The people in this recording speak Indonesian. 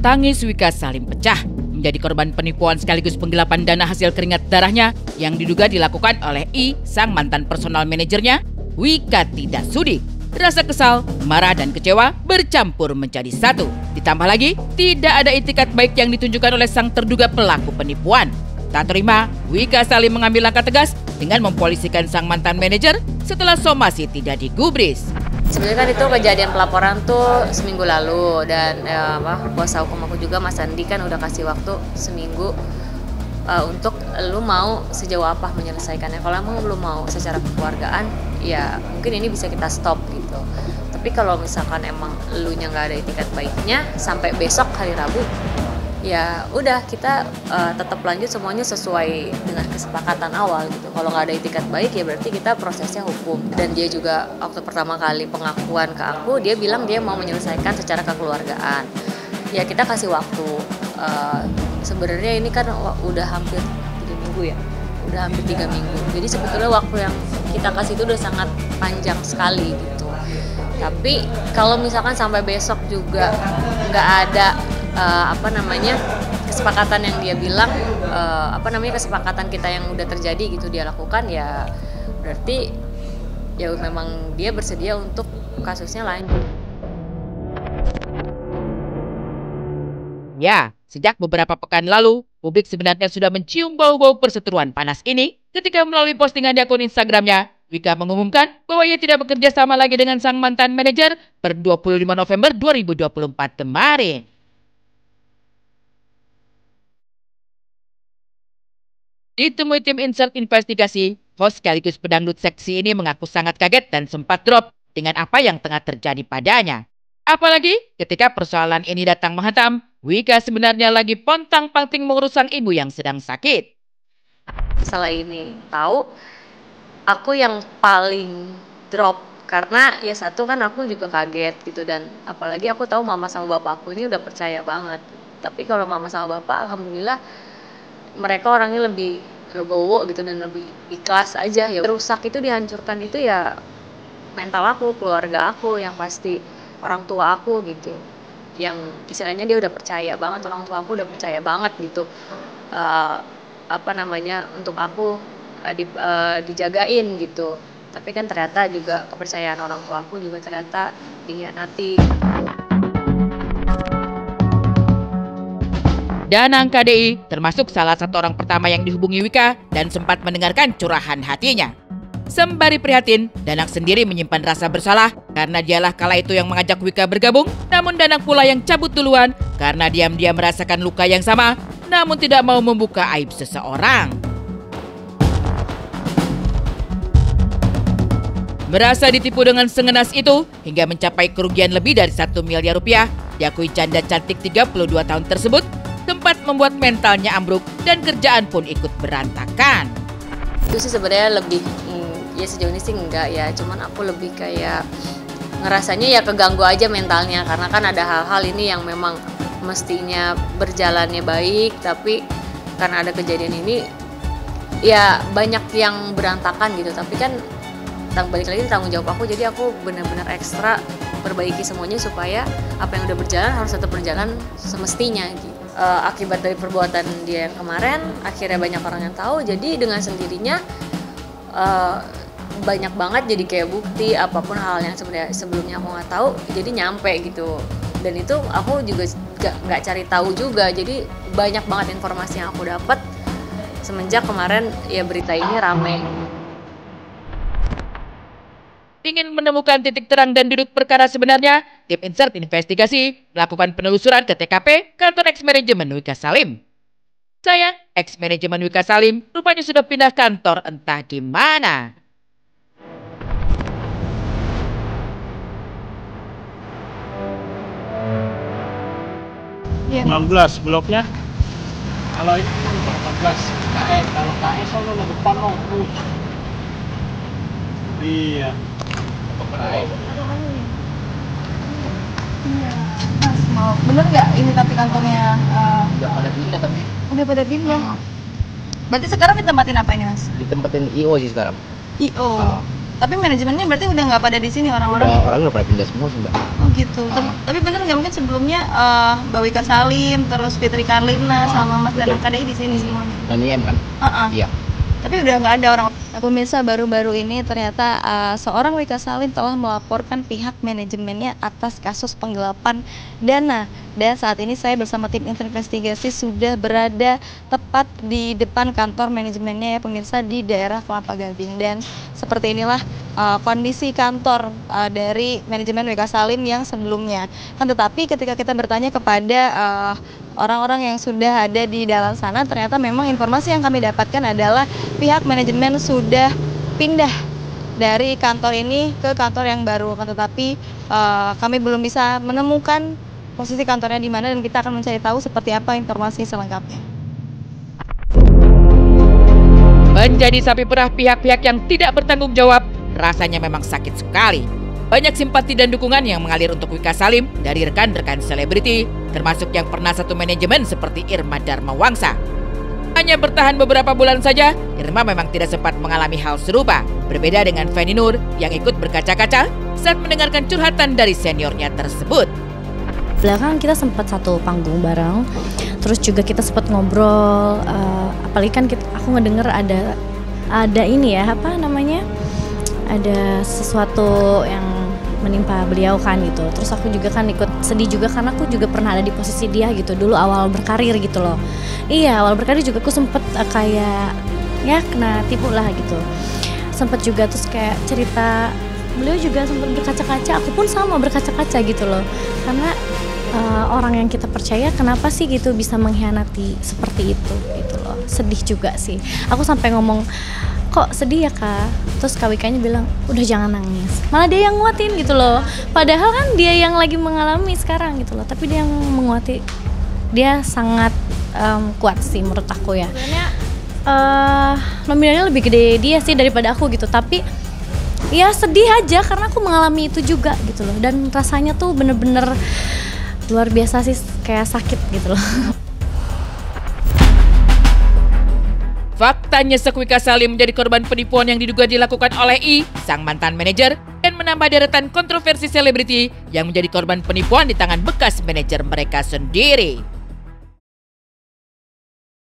Tangis Wika Salim pecah menjadi korban penipuan sekaligus penggelapan dana hasil keringat darahnya yang diduga dilakukan oleh I, sang mantan personal manajernya. Wika tidak sudi. Rasa kesal, marah, dan kecewa bercampur menjadi satu. Ditambah lagi, tidak ada itikat baik yang ditunjukkan oleh sang terduga pelaku penipuan. Tak terima, Wika Salim mengambil langkah tegas dengan mempolisikan sang mantan manajer setelah somasi tidak digubris. Sebenarnya kan itu kejadian pelaporan tuh seminggu lalu dan kuasa hukum aku juga Mas Andi kan udah kasih waktu seminggu untuk lu mau sejauh apa menyelesaikannya. Kalau emang lu mau secara kekeluargaan, ya mungkin ini bisa kita stop gitu. Tapi kalau misalkan emang lu nya nggak ada itikat baiknya sampai besok hari Rabu, ya udah kita tetap lanjut semuanya sesuai dengan kesepakatan awal gitu. Kalau nggak ada itikat baik ya berarti kita prosesnya hukum. Dan dia juga waktu pertama kali pengakuan ke aku, dia bilang dia mau menyelesaikan secara kekeluargaan. Ya kita kasih waktu. Sebenarnya ini kan udah hampir 3 minggu ya, udah hampir 3 minggu. Jadi sebetulnya waktu yang kita kasih itu udah sangat panjang sekali gitu. Tapi kalau misalkan sampai besok juga nggak ada kesepakatan yang dia bilang kesepakatan kita yang udah terjadi gitu dia lakukan, ya berarti ya memang dia bersedia untuk kasusnya lanjut. Ya, sejak beberapa pekan lalu, publik sebenarnya sudah mencium bau-bau perseteruan panas ini ketika melalui postingan di akun Instagramnya, Wika mengumumkan bahwa ia tidak bekerja sama lagi dengan sang mantan manajer per 25 November 2024 kemarin. Ditemui tim Insert Investigasi, host sekaligus pedangdut seksi ini mengaku sangat kaget dan sempat drop dengan apa yang tengah terjadi padanya. Apalagi ketika persoalan ini datang menghantam, Wika sebenarnya lagi pontang-panting mengurus sang ibu yang sedang sakit. Setelah ini tahu, aku yang paling drop karena ya satu kan aku juga kaget gitu, dan apalagi aku tahu mama sama bapak aku ini udah percaya banget. Tapi kalau mama sama bapak alhamdulillah mereka orangnya lebih legowo gitu dan lebih ikhlas aja. Ya rusak itu, dihancurkan itu ya mental aku, keluarga aku, yang pasti orang tua aku gitu, yang istilahnya dia udah percaya banget, orang tua aku udah percaya banget gitu untuk aku dijagain gitu. Tapi kan ternyata juga kepercayaan orang tua aku juga ternyata dikhianati. Danang KDI termasuk salah satu orang pertama yang dihubungi Wika dan sempat mendengarkan curahan hatinya. Sembari prihatin, Danang sendiri menyimpan rasa bersalah karena dialah kala itu yang mengajak Wika bergabung, namun Danang pula yang cabut duluan karena diam-diam merasakan luka yang sama, namun tidak mau membuka aib seseorang. Merasa ditipu dengan sengenas itu hingga mencapai kerugian lebih dari 1 miliar rupiah, diakui janda cantik 32 tahun tersebut sempat membuat mentalnya ambruk dan kerjaan pun ikut berantakan. Itu sih sebenarnya lebih ya sejauh ini sih enggak ya, cuman aku lebih kayak ngerasanya ya keganggu aja mentalnya, karena kan ada hal-hal ini yang memang mestinya berjalannya baik, tapi karena ada kejadian ini ya banyak yang berantakan gitu. Tapi kan balik lagi tanggung jawab aku, jadi aku benar-benar ekstra perbaiki semuanya supaya apa yang udah berjalan harus tetap berjalan semestinya gitu. Akibat dari perbuatan dia yang kemarin akhirnya banyak orang yang tahu, jadi dengan sendirinya banyak banget jadi kayak bukti apapun hal yang sebenarnya sebelumnya aku nggak tahu jadi nyampe gitu. Dan itu aku juga nggak cari tahu juga, jadi banyak banget informasi yang aku dapat semenjak kemarin ya berita ini rame. Ingin menemukan titik terang dan duduk perkara sebenarnya, tim Insert Investigasi melakukan penelusuran ke TKP kantor ex-manajemen Wika Salim. Sayang, ex-manajemen Wika Salim rupanya sudah pindah kantor entah di mana. Ya. 19 bloknya. Kalau ini 18 KE, kalau KE sono di depan no. Iya. Iya, Mas mau bener nggak ini tapi kantornya udah pada pindah tapi udah pada pindah. Berarti sekarang ditempatin apa ini Mas? ditempatin IO sih sekarang. IO. Tapi manajemennya berarti udah nggak pada di sini orang-orang? Orang udah pada pindah semua sih mbak. Oh gitu. Tapi bener nggak mungkin sebelumnya Mbak Wika Salim, terus Fitri Karlina sama Mas Danang KDI di sini semuanya. Dan IM kan? Iya. Tapi udah nggak ada orang. Pemirsa, baru-baru ini ternyata seorang Wika Salim telah melaporkan pihak manajemennya atas kasus penggelapan dana. Dan saat ini saya bersama tim investigasi sudah berada tepat di depan kantor manajemennya ya pemirsa, di daerah Kelapa Gading. Dan seperti inilah kondisi kantor dari manajemen Wika Salim yang sebelumnya. Kan tetapi ketika kita bertanya kepada orang-orang yang sudah ada di dalam sana, ternyata memang informasi yang kami dapatkan adalah pihak manajemen sudah pindah dari kantor ini ke kantor yang baru. Kan tetapi kami belum bisa menemukan posisi kantornya di mana dan kita akan mencari tahu seperti apa informasi selengkapnya. Menjadi sapi perah pihak-pihak yang tidak bertanggung jawab rasanya memang sakit sekali. Banyak simpati dan dukungan yang mengalir untuk Wika Salim dari rekan-rekan selebriti, termasuk yang pernah satu manajemen seperti Irma Darmawangsa. Hanya bertahan beberapa bulan saja, Irma memang tidak sempat mengalami hal serupa. Berbeda dengan Feni Nur yang ikut berkaca-kaca saat mendengarkan curhatan dari seniornya tersebut. Belakang kita sempat satu panggung bareng, terus juga kita sempat ngobrol. Apalagi kan aku ngedenger ada ini ya, apa namanya? Ada sesuatu yang menimpa beliau kan gitu. Terus aku juga kan ikut sedih juga karena aku juga pernah ada di posisi dia gitu dulu awal berkarir gitu loh. Iya, awal berkarir juga aku sempet kayak ya kena tipu lah gitu. Sempet juga terus kayak cerita beliau juga sempet berkaca-kaca, aku pun sama berkaca-kaca gitu loh. Karena orang yang kita percaya kenapa sih gitu bisa mengkhianati seperti itu gitu loh. Sedih juga sih. Aku sampai ngomong, kok sedih ya Kak? Terus Kak Wikanya bilang, udah jangan nangis. Malah dia yang nguatin gitu loh. Padahal kan dia yang lagi mengalami sekarang gitu loh. Tapi dia yang menguati. Dia sangat kuat sih menurut aku ya. Sebenarnya nominalnya lebih gede dia sih daripada aku gitu. Tapi ya sedih aja karena aku mengalami itu juga gitu loh. Dan rasanya tuh bener-bener luar biasa sih, kayak sakit gitu loh. Faktanya Wika Salim menjadi korban penipuan yang diduga dilakukan oleh I, sang mantan manajer, dan menambah deretan kontroversi selebriti yang menjadi korban penipuan di tangan bekas manajer mereka sendiri.